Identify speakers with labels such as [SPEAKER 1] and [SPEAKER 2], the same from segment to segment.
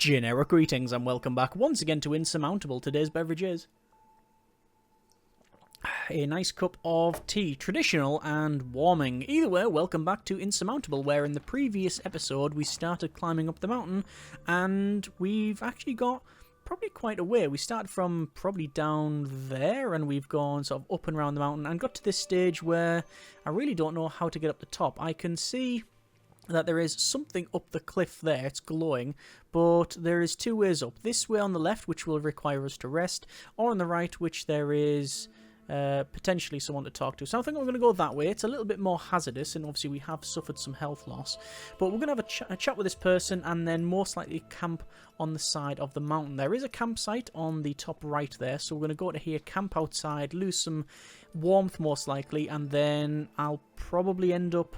[SPEAKER 1] Generic greetings and welcome back once again to Insurmountable. Today's beverage is a nice cup of tea, traditional and warming. Either way, welcome back to Insurmountable, where in the previous episode we started climbing up the mountain and we've actually got probably quite a way. We started from probably down there and we've gone sort of up and around the mountain and got to this stage where I really don't know how to get up the top. I can see that there is something up the cliff there, it's glowing, but there is two ways up. This way on the left, which will require us to rest, or on the right, which there is potentially someone to talk to. So I think we're going to go that way. It's a little bit more hazardous, and obviously we have suffered some health loss, but we're going to have a chat with this person, and then most likely camp on the side of the mountain. There is a campsite on the top right there, so we're going to go to here, camp outside, lose some warmth most likely, and then I'll probably end up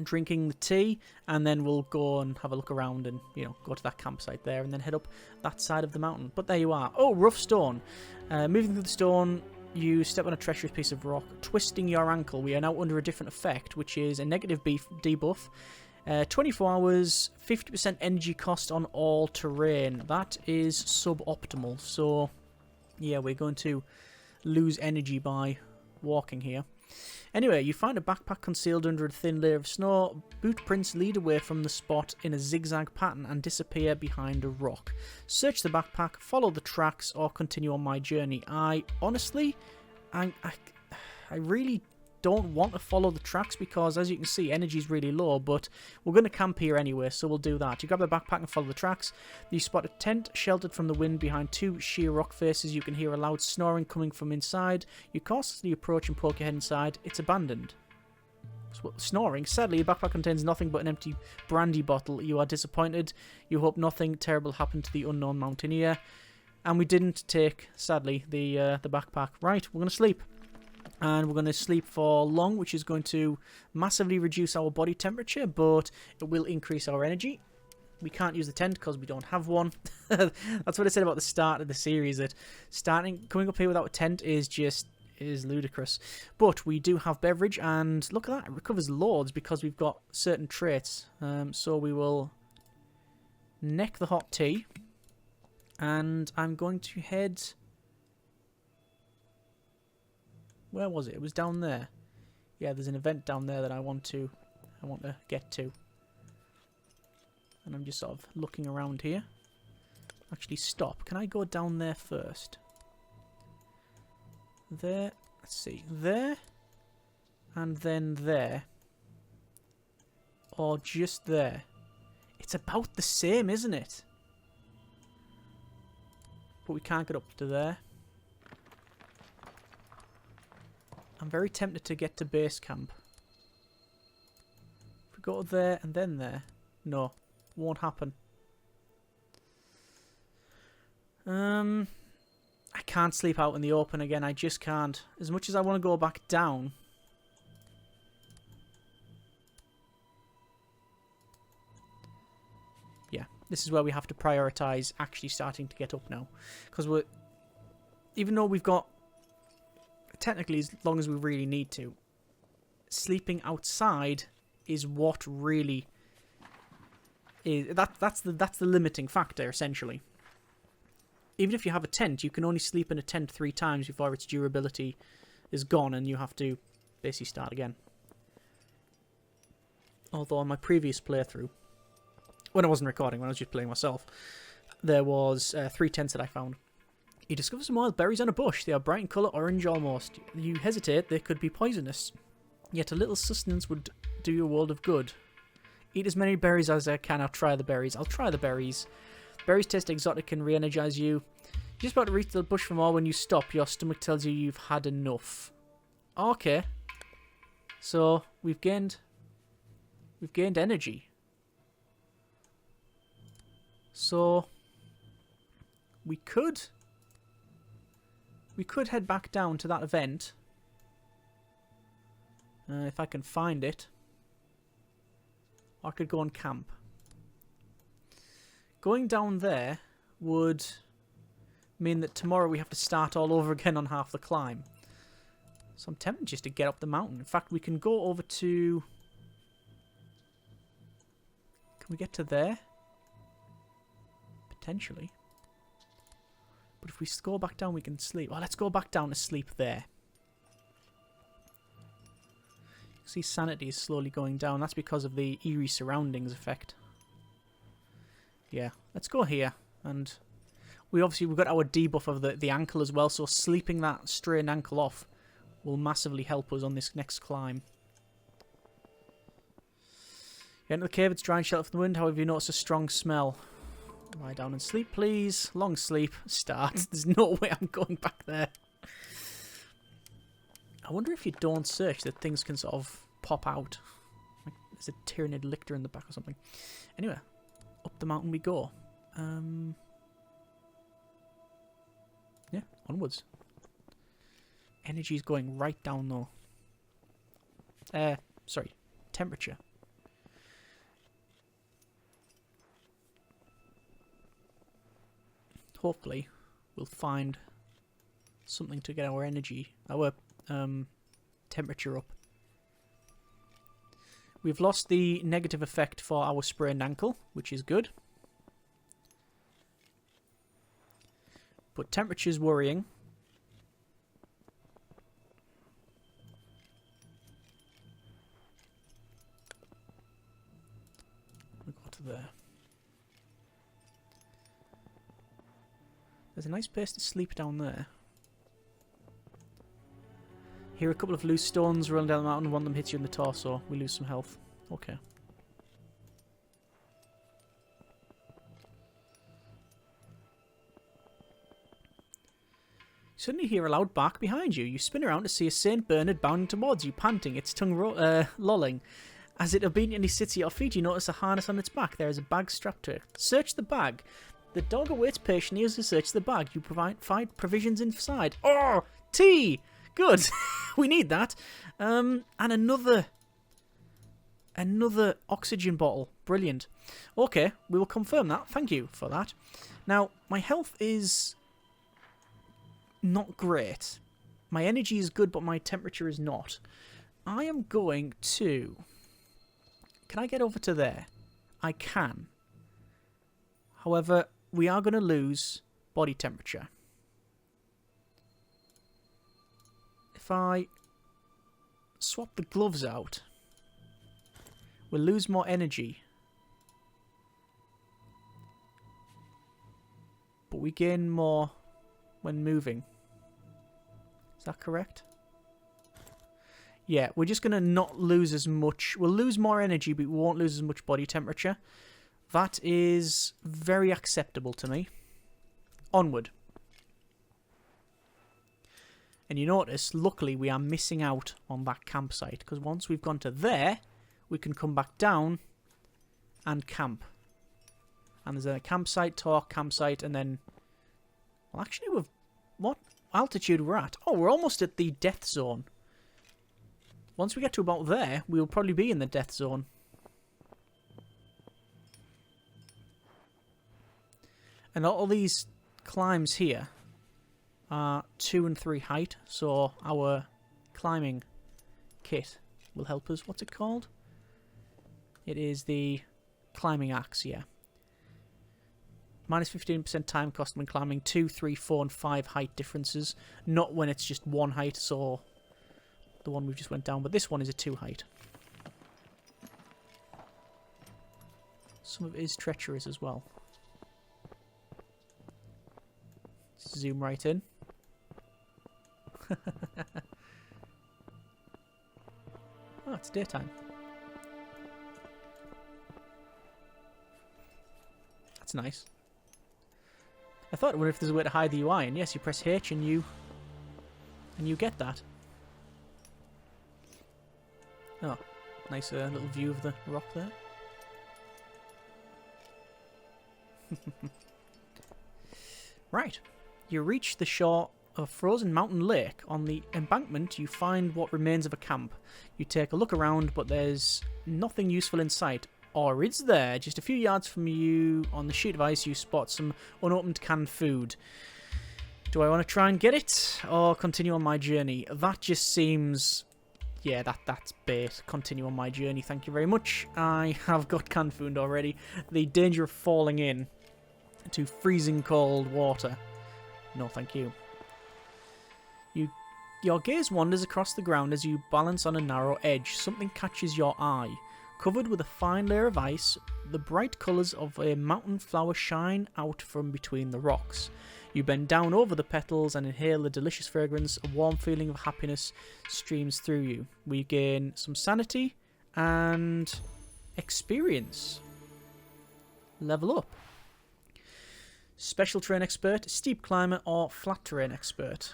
[SPEAKER 1] drinking the tea, and then we'll go and have a look around and, you know, go to that campsite there and then head up that side of the mountain. But there you are. Oh, rough stone. Moving through the stone, you step on a treacherous piece of rock, twisting your ankle. We are now under a different effect, which is a negative debuff. 24 hours, 50% energy cost on all terrain. That is suboptimal. So, yeah, we're going to lose energy by walking here. Anyway, you find a backpack concealed under a thin layer of snow. Boot prints lead away from the spot in a zigzag pattern and disappear behind a rock. Search the backpack, follow the tracks, or continue on my journey. Honestly, I really don't want to follow the tracks because, as you can see, energy is really low, but we're going to camp here anyway, so we'll do that. You grab the backpack and follow the tracks. You spot a tent sheltered from the wind behind two sheer rock faces. You can hear a loud snoring coming from inside. You cautiously approach and poke your head inside. It's abandoned. Snoring? Sadly, the backpack contains nothing but an empty brandy bottle. You are disappointed. You hope nothing terrible happened to the unknown mountaineer. And we didn't take, sadly, the backpack. Right, we're going to sleep. And we're going to sleep for long, which is going to massively reduce our body temperature, but it will increase our energy. We can't use the tent because we don't have one. That's what I said about the start of the series, that coming up here without a tent is ludicrous. But we do have beverage, and look at that, it recovers loads because we've got certain traits. So we will neck the hot tea, and I'm going to head... Where was it? It was down there. Yeah, there's an event down there that I want to get to. And I'm just sort of looking around here. Actually, stop. Can I go down there first? There. Let's see. There. And then there. Or just there. It's about the same, isn't it? But we can't get up to there. I'm very tempted to get to base camp. If we go there and then there. No. Won't happen. I can't sleep out in the open again. I just can't. As much as I want to go back down. Yeah. This is where we have to prioritise actually starting to get up now. Because even though we've got... Technically, as long as we really need to, sleeping outside is what really is. That's the limiting factor, essentially. Even if you have a tent, you can only sleep in a tent 3 times before its durability is gone, and you have to basically start again. Although on my previous playthrough, when I wasn't recording, when I was just playing myself, there was 3 tents that I found. You discover some wild berries on a bush. They are bright in colour, orange almost. You hesitate, they could be poisonous. Yet a little sustenance would do you a world of good. Eat as many berries as I can. I'll try the berries. I'll try the berries. Berries taste exotic and re-energise you. You're just about to reach the bush for more when you stop. Your stomach tells you you've had enough. Okay. So, we've gained energy. So, we could head back down to that event. If I can find it. Or I could go and camp. Going down there would mean that tomorrow we have to start all over again on half the climb. So I'm tempted just to get up the mountain. In fact, we can go over to... Can we get to there? Potentially. But if we go back down, we can sleep. Oh, let's go back down to sleep there. See, sanity is slowly going down. That's because of the eerie surroundings effect. Yeah, let's go here. And we've got our debuff of the ankle as well, so sleeping that strained ankle off will massively help us on this next climb. You enter the cave, it's dry and sheltered from the wind, however you notice a strong smell. Lie down and sleep, please. Long sleep. Start. There's no way I'm going back there. I wonder if you don't search that things can sort of pop out. Like there's a tyrannid lictor in the back or something. Anyway, up the mountain we go. Yeah, onwards. Energy's going right down though. Sorry, temperature. Hopefully, we'll find something to get our energy, our temperature up. We've lost the negative effect for our sprained ankle, which is good. But temperature's worrying. We'll go to there. There's a nice place to sleep down there. Hear a couple of loose stones rolling down the mountain. One of them hits you in the torso. We lose some health. Okay. You suddenly hear a loud bark behind you. You spin around to see a St. Bernard bounding towards you, panting, its tongue lolling. As it obediently sits at your feet, you notice a harness on its back. There is a bag strapped to it. Search the bag. The dog awaits patiently as you search the bag. You find provisions inside. Oh, tea! Good. We need that. And another oxygen bottle. Brilliant. Okay, we will confirm that. Thank you for that. Now, my health is not great. My energy is good, but my temperature is not. I am going to... Can I get over to there? I can. However, we are going to lose body temperature. If I swap the gloves out, we'll lose more energy. But we gain more when moving. Is that correct? Yeah, we're just going to not lose as much. We'll lose more energy, but we won't lose as much body temperature. That is very acceptable to me. Onward. And you notice, luckily, we are missing out on that campsite. Because once we've gone to there, we can come back down and camp. And there's a campsite, talk, campsite, and then... Well, actually, we've... What altitude we're at? Oh, we're almost at the death zone. Once we get to about there, we'll probably be in the death zone. And all these climbs here are 2 and 3 height, so our climbing kit will help us. What's it called? It is the climbing axe, yeah. Minus 15% time cost when climbing 2, 3, 4 and 5 height differences. Not when it's just 1 height, so the one we just went down, but this one is a 2 height. Some of it is treacherous as well. Zoom right in. Oh, it's daytime. That's nice. I thought, I wonder if there's a way to hide the UI, and yes, you press H and you get that. Oh, nice little view of the rock there. Right. You reach the shore of a frozen mountain lake. On the embankment, you find what remains of a camp. You take a look around, but there's nothing useful in sight. Or is there? Just a few yards from you, on the sheet of ice, you spot some unopened canned food. Do I want to try and get it, or continue on my journey? That just seems... Yeah, that's bait. Continue on my journey, thank you very much. I have got canned food already. The danger of falling in to freezing cold water. No, thank you. Your gaze wanders across the ground as you balance on a narrow edge. Something catches your eye. Covered with a fine layer of ice, the bright colours of a mountain flower shine out from between the rocks. You bend down over the petals and inhale the delicious fragrance. A warm feeling of happiness streams through you. We gain some sanity and experience. Level up. Special terrain expert, steep climber, or flat terrain expert.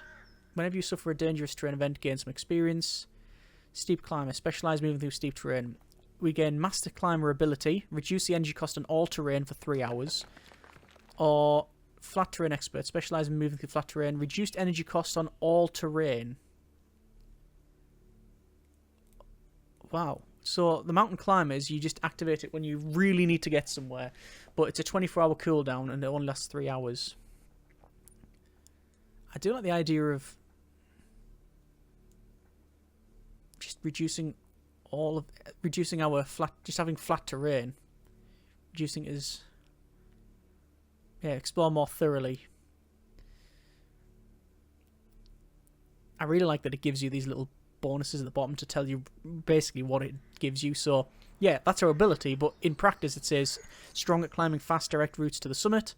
[SPEAKER 1] Whenever you suffer a dangerous terrain event, gain some experience. Steep climber, specialised moving through steep terrain. We gain master climber ability, reduce the energy cost on all terrain for 3 hours. Or flat terrain expert, specialised in moving through flat terrain, reduced energy cost on all terrain. Wow. So the mountain climbers, you just activate it when you really need to get somewhere. But it's a 24-hour cooldown and it only lasts 3 hours. I do like the idea of just reducing our flat, just having flat terrain. Reducing it as, yeah, explore more thoroughly. I really like that it gives you these little bonuses at the bottom to tell you basically what it gives you. So yeah, that's our ability, but in practice it says strong at climbing fast direct routes to the summit,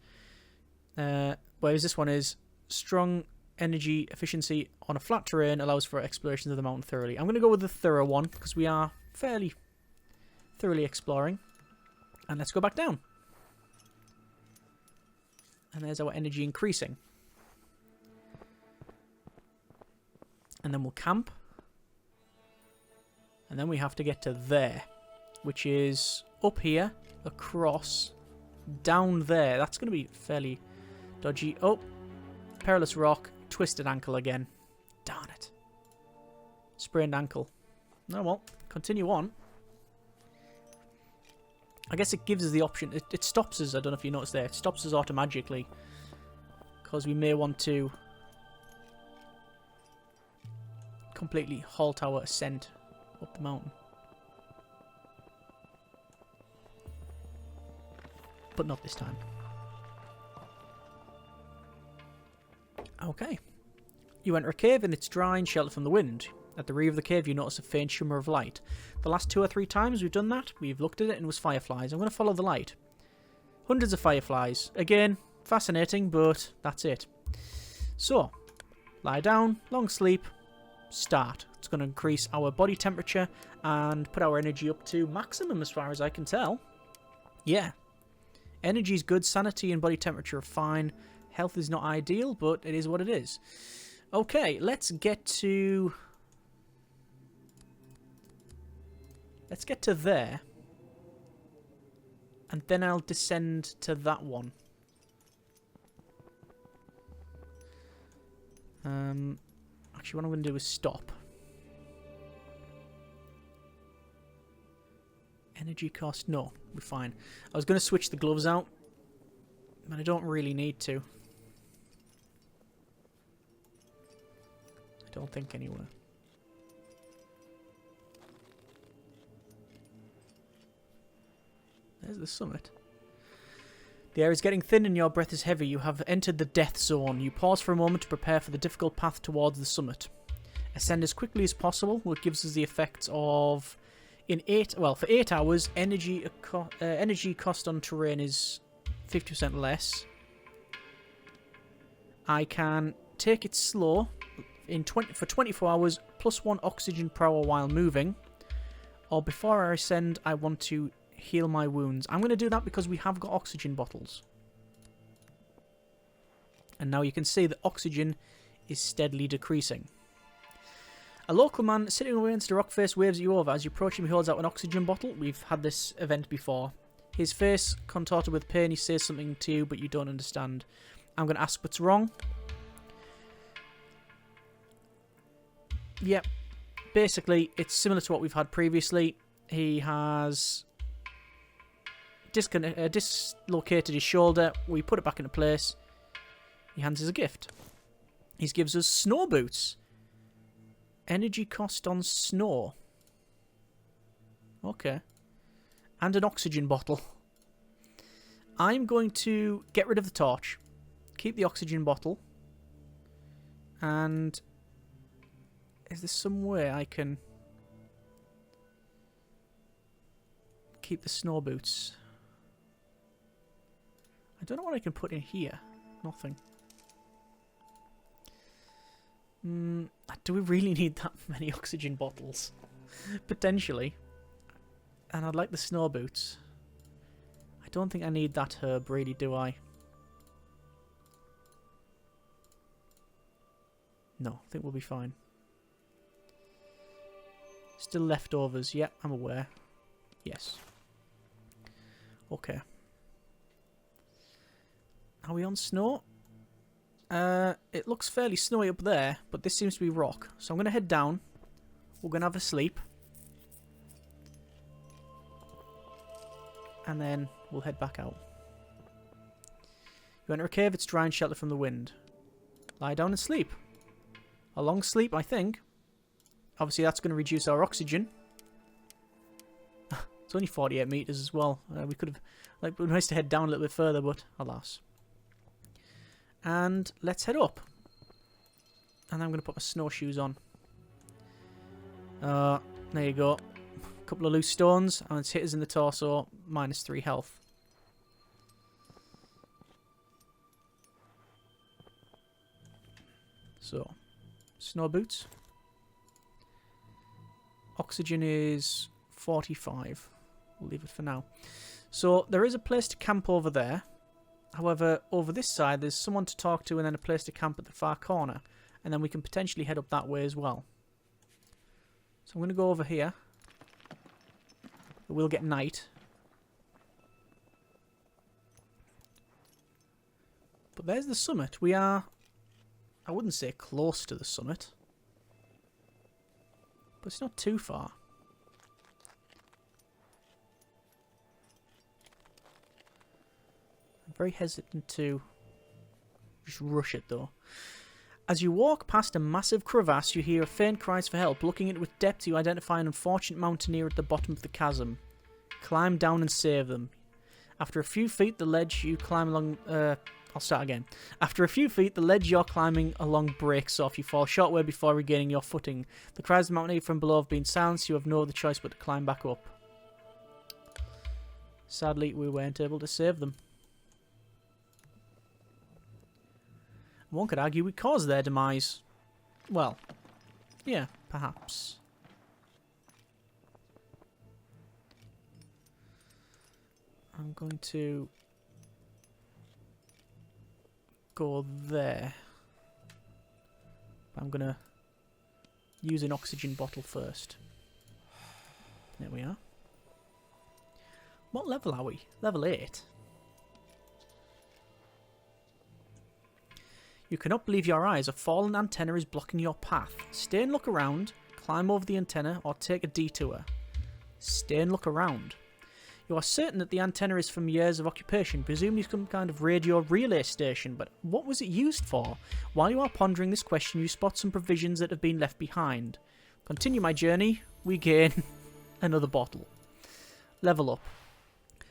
[SPEAKER 1] whereas this one is strong energy efficiency on a flat terrain allows for explorations of the mountain thoroughly. I'm going to go with the thorough one because we are fairly thoroughly exploring. And let's go back down. And there's our energy increasing. And then we'll camp. And then we have to get to there, which is up here, across, down there. That's going to be fairly dodgy. Oh, perilous rock, twisted ankle again. Darn it. Sprained ankle. Oh well, continue on. I guess it gives us the option. It stops us, I don't know if you noticed there. It stops us automatically. Because we may want to completely halt our ascent up the mountain. But not this time. Okay. You enter a cave and it's dry and sheltered from the wind. At the rear of the cave you notice a faint shimmer of light. The last 2 or 3 times we've done that, we've looked at it and it was fireflies. I'm going to follow the light. Hundreds of fireflies. Again, fascinating, but that's it. So, lie down, long sleep, start. It's going to increase our body temperature and put our energy up to maximum as far as I can tell. Yeah. Energy's good, sanity and body temperature are fine. Health is not ideal, but it is what it is. Okay, let's get to there. And then I'll descend to that one. Actually, what I'm going to do is stop. Energy cost? No, we're fine. I was going to switch the gloves out, but I don't really need to. I don't think anywhere. There's the summit. The air is getting thin and your breath is heavy. You have entered the death zone. You pause for a moment to prepare for the difficult path towards the summit. Ascend as quickly as possible, which gives us the effects of for 8 hours, energy cost on terrain is 50% less. I can take it slow for 24 hours, +1 oxygen per hour while moving. Or before I ascend, I want to heal my wounds. I'm going to do that because we have got oxygen bottles. And now you can see that oxygen is steadily decreasing. A local man sitting against a rock face waves you over. As you approach him, he holds out an oxygen bottle. We've had this event before. His face contorted with pain. He says something to you, but you don't understand. I'm going to ask what's wrong. Yep. Basically, it's similar to what we've had previously. He has dislocated his shoulder. We put it back into place. He hands us a gift. He gives us snow boots. Energy cost on snow. Okay. And an oxygen bottle. I'm going to get rid of the torch, keep the oxygen bottle, and is there some way I can keep the snow boots? I don't know what I can put in here. Nothing. Do we really need that many oxygen bottles? Potentially. And I'd like the snow boots. I don't think I need that herb, really, do I? No, I think we'll be fine. Still leftovers. Yep, I'm aware. Yes. Okay. Are we on snow? It looks fairly snowy up there, but this seems to be rock. So I'm going to head down. We're going to have a sleep. And then we'll head back out. You enter a cave, it's dry and sheltered from the wind. Lie down and sleep. A long sleep, I think. Obviously, that's going to reduce our oxygen. It's only 48 meters as well. We could have... Like, it would be nice to head down a little bit further, but alas. And let's head up. And I'm going to put my snowshoes on. There you go. A couple of loose stones, and it's hit us in the torso. -3 health. So, snow boots. Oxygen is 45. We'll leave it for now. So, there is a place to camp over there. However, over this side, there's someone to talk to and then a place to camp at the far corner. And then we can potentially head up that way as well. So I'm going to go over here. It will get night. But there's the summit. We are, I wouldn't say close to the summit. But it's not too far. I'm very hesitant to just rush it though. As you walk past a massive crevasse, you hear faint cries for help. Looking at it with depth, you identify an unfortunate mountaineer at the bottom of the chasm. Climb down and save them. After a few feet, the ledge you climb along... I'll start again. After a few feet, the ledge you're climbing along breaks off. You fall a short way before regaining your footing. The cries of the mountaineer from below have been silenced. You have no other choice but to climb back up. Sadly, we weren't able to save them. One could argue we caused their demise. Well, yeah, perhaps. I'm going to go there. I'm going to use an oxygen bottle first. There we are. What level are we? Level 8. You cannot believe your eyes. A fallen antenna is blocking your path. Stay and look around, climb over the antenna, or take a detour. Stay and look around. You are certain that the antenna is from years of occupation, presumably some kind of radio relay station, but what was it used for? While you are pondering this question, you spot some provisions that have been left behind. Continue my journey, we gain another bottle. Level up.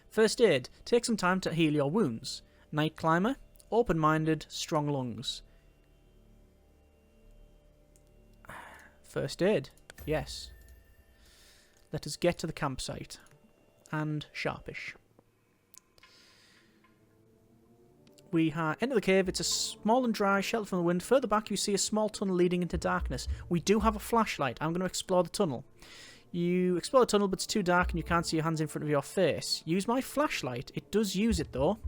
[SPEAKER 1] First aid. Take some time to heal your wounds. Night climber. Open-minded, strong lungs. First aid. Yes. Let us get to the campsite. And sharpish. We enter the cave. It's a small and dry, sheltered from the wind. Further back, you see a small tunnel leading into darkness. We do have a flashlight. I'm going to explore the tunnel. You explore the tunnel, but it's too dark and you can't see your hands in front of your face. Use my flashlight. It does use it, though.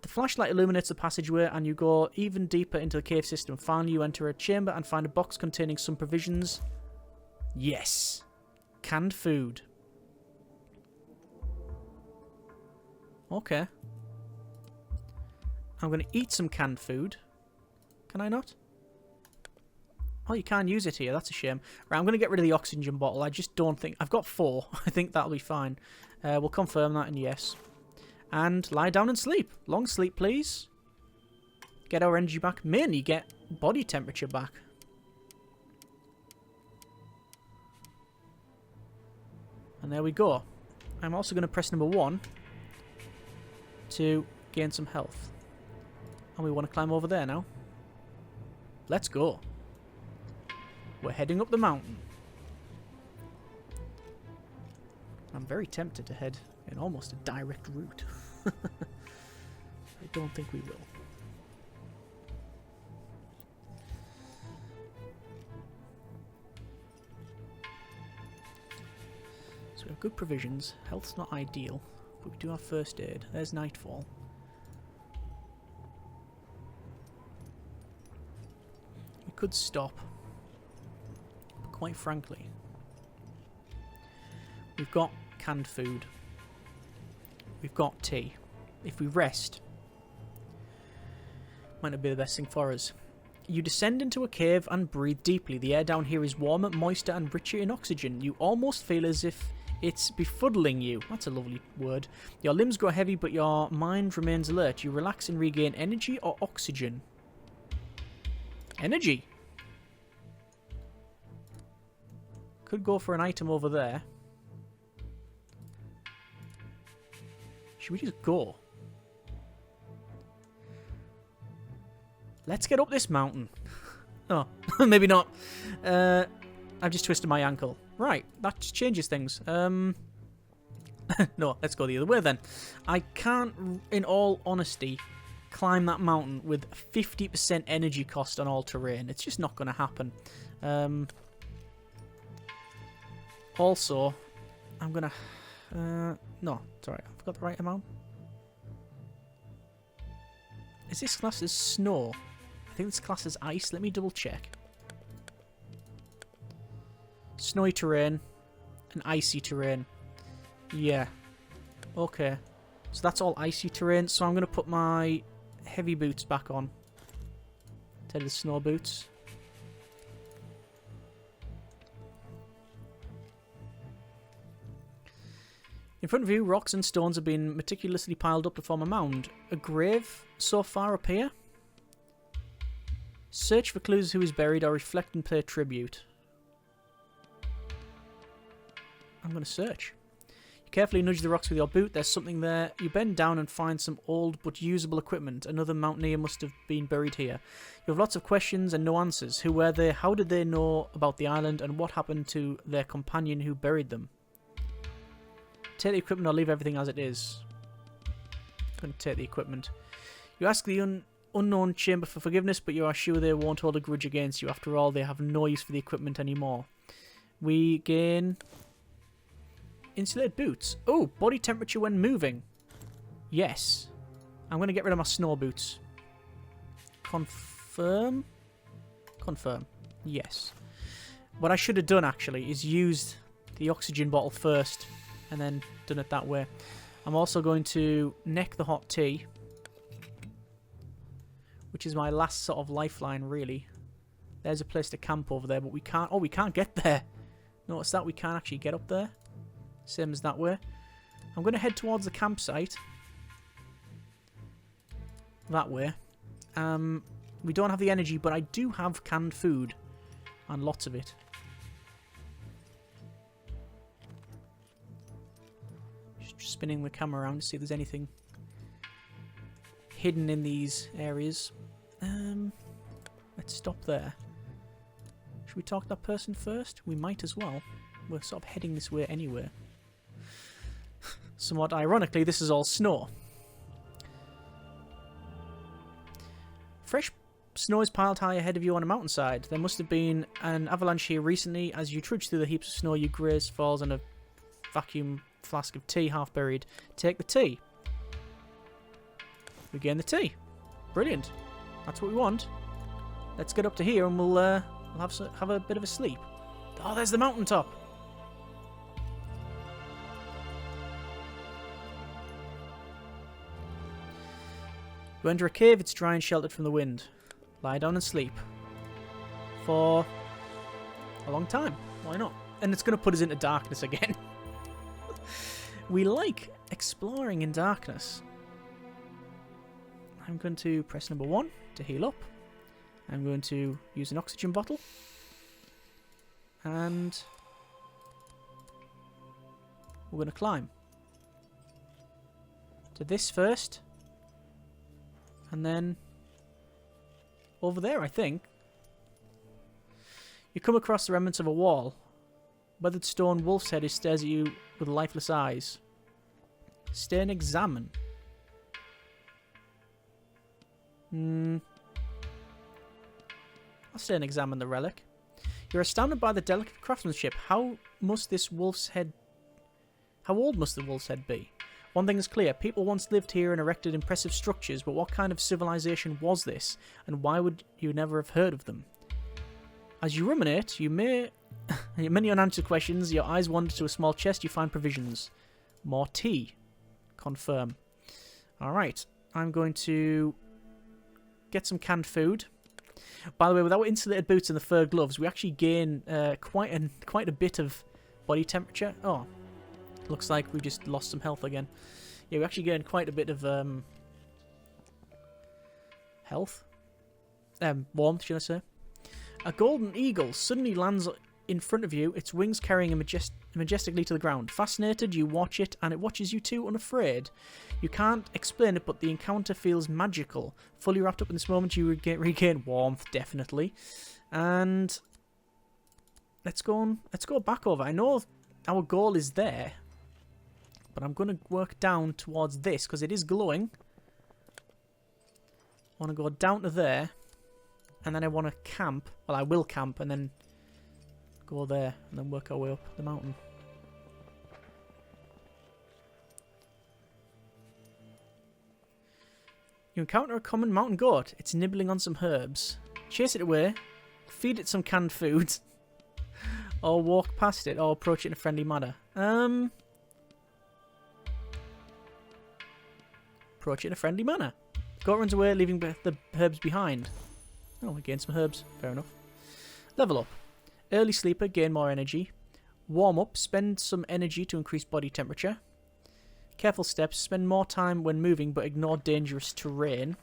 [SPEAKER 1] The flashlight illuminates the passageway and you go even deeper into the cave system. Finally, you enter a chamber and find a box containing some provisions. Yes. Canned food. Okay. I'm going to eat some canned food. Can I not? Oh, you can't use it here. That's a shame. Right, I'm going to get rid of the oxygen bottle. I just don't think... I've got 4. I think that'll be fine. We'll confirm that and yes. And lie down and sleep. Long sleep, please. Get our energy back. Mainly get body temperature back. And there we go. I'm also going to press number 1 to gain some health. And we want to climb over there now. Let's go. We're heading up the mountain. I'm very tempted to head in almost a direct route. I don't think we will. So we have good provisions. Health's not ideal, but we do have first aid. There's nightfall. We could stop. But quite frankly, we've got canned food. We've got tea. If we rest, might not be the best thing for us. You descend into a cave and breathe deeply. The air down here is warmer, moister, and richer in oxygen. You almost feel as if it's befuddling you. That's a lovely word. Your limbs grow heavy, but your mind remains alert. You relax and regain energy or oxygen. Energy. Could go for an item over there. Should we just go? Let's get up this mountain. Oh, maybe not. I've just twisted my ankle. Right, that just changes things. No, let's go the other way then. I can't, in all honesty, climb that mountain with 50% energy cost on all terrain. It's just not going to happen. Also, I'm going to... no, sorry, I've got the right amount. Is this classed as snow? I think this class is ice. Let me double check. Snowy terrain and icy terrain. Yeah. Okay. So that's all icy terrain. So I'm going to put my heavy boots back on. Instead of the snow boots. In front of you, rocks and stones have been meticulously piled up to form a mound. A grave so far up here? Search for clues who is buried or reflect and pay tribute. I'm going to search. You carefully nudge the rocks with your boot. There's something there. You bend down and find some old but usable equipment. Another mountaineer must have been buried here. You have lots of questions and no answers. Who were they? How did they know about the island? And what happened to their companion who buried them? Take the equipment or leave everything as it is. I'm going to take the equipment. You ask the unknown chamber for forgiveness, but you are sure they won't hold a grudge against you. After all, they have no use for the equipment anymore. We gain... insulated boots. Oh, body temperature when moving. Yes. I'm going to get rid of my snow boots. Confirm? Confirm. Yes. What I should have done, actually, is used the oxygen bottle first and then done it that way. I'm also going to neck the hot tea, which is my last sort of lifeline, really. There's a place to camp over there, but we can't... oh, we can't get there. Notice that we can't actually get up there. Same as that way. I'm going to head towards the campsite. That way. We don't have the energy, but I do have canned food. And lots of it. Just spinning the camera around to see if there's anything hidden in these areas. Let's stop there. Should we talk to that person first? We might as well. We're sort of heading this way anyway. Somewhat ironically, this is all snow. Fresh snow is piled high ahead of you on a mountainside. There must have been an avalanche here recently. As you trudge through the heaps of snow, you graze falls on a vacuum flask of tea half buried. Take the tea. We gain the tea. Brilliant. That's what we want. Let's get up to here and we'll have a bit of a sleep. Oh, there's the mountaintop. You enter a cave. It's dry and sheltered from the wind. Lie down and sleep. For a long time. Why not? And it's going to put us into darkness again. We like exploring in darkness. I'm going to press number 1 to heal up. I'm going to use an oxygen bottle. And we're going to climb. to this first. And then over there, I think. You come across the remnants of a wall. Weathered stone wolf's head stares at you with lifeless eyes. Stay and examine. I'll stay and examine the relic. You're astounded by the delicate craftsmanship. How old must the wolf's head be? One thing is clear, people once lived here and erected impressive structures, but what kind of civilization was this, and why would you never have heard of them? As you ruminate, many unanswered questions, your eyes wander to a small chest, you find provisions. More tea. Confirm. Alright, I'm going to get some canned food. By the way, with our insulated boots and the fur gloves, we actually gain quite a bit of body temperature. Oh, looks like we've just lost some health again. Yeah, we actually gain quite a bit of health. Warmth, should I say. A golden eagle suddenly lands in front of you, its wings carrying majestically to the ground. Fascinated, you watch it, and it watches you too, unafraid. You can't explain it, but the encounter feels magical. Fully wrapped up in this moment, you regain warmth, definitely. And let's go back over. I know our goal is there, but I'm going to work down towards this because it is glowing. I want to go down to there, and then I want to camp. Well, I will camp, and then go there, and then work our way up the mountain. You encounter a common mountain goat. It's nibbling on some herbs. Chase it away, feed it some canned food, or walk past it, or approach it in a friendly manner. Approach it in a friendly manner. Goat runs away, leaving the herbs behind. Oh, we gained some herbs. Fair enough. Level up. Early sleeper, gain more energy. Warm up, spend some energy to increase body temperature. Careful steps, spend more time when moving but ignore dangerous terrain.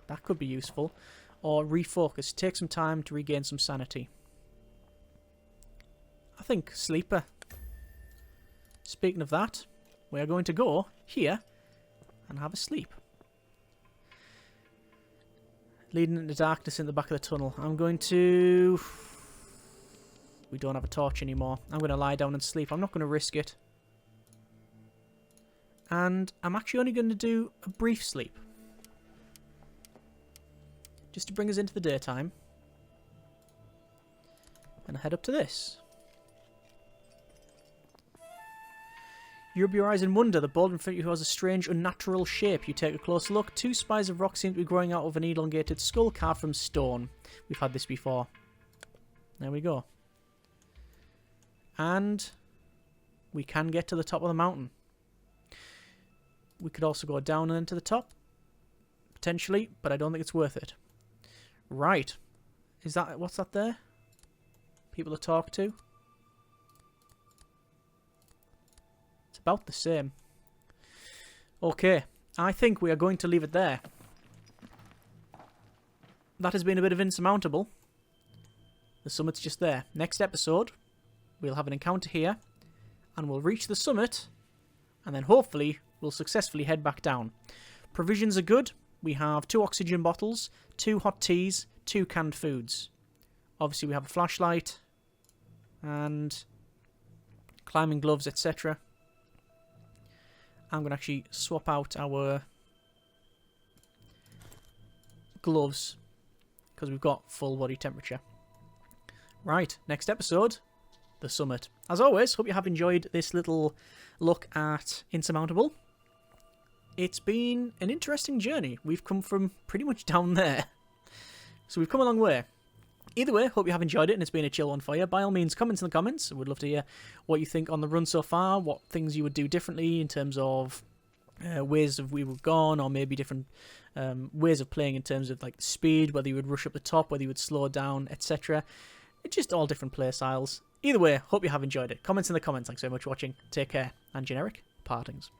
[SPEAKER 1] That could be useful. Or refocus, take some time to regain some sanity. I think sleeper. Speaking of that, we are going to go here and have a sleep. Leading into darkness in the back of the tunnel. I'm going to... We don't have a torch anymore. I'm going to lie down and sleep. I'm not going to risk it. And I'm actually only going to do a brief sleep. Just to bring us into the daytime. And head up to this. You rub your eyes in wonder. The boulder in front of you has a strange, unnatural shape. You take a closer look. Two spires of rock seem to be growing out of an elongated skull carved from stone. We've had this before. There we go. And we can get to the top of the mountain. We could also go down and then to the top. Potentially, but I don't think it's worth it. Right. Is that... What's that there? People to talk to? It's about the same. Okay. I think we are going to leave it there. That has been a bit of Insurmountable. The summit's just there. Next episode, we'll have an encounter here, and we'll reach the summit, and then hopefully we'll successfully head back down. Provisions are good. We have 2 oxygen bottles, 2 hot teas, 2 canned foods. Obviously we have a flashlight, and climbing gloves, etc. I'm going to actually swap out our gloves, because we've got full body temperature. Right, next episode, the summit. As always, hope you have enjoyed this little look at Insurmountable. It's been an interesting journey. We've come from pretty much down there. So we've come a long way. Either way, hope you have enjoyed it and it's been a chill one for you. By all means, comments in the comments. I would love to hear what you think on the run so far, what things you would do differently in terms of ways of we were gone, or maybe different ways of playing in terms of like speed, whether you would rush up the top, whether you would slow down, etc. It's just all different play styles. Either way, hope you have enjoyed it. Comments in the comments. Thanks so much for watching. Take care, and generic partings.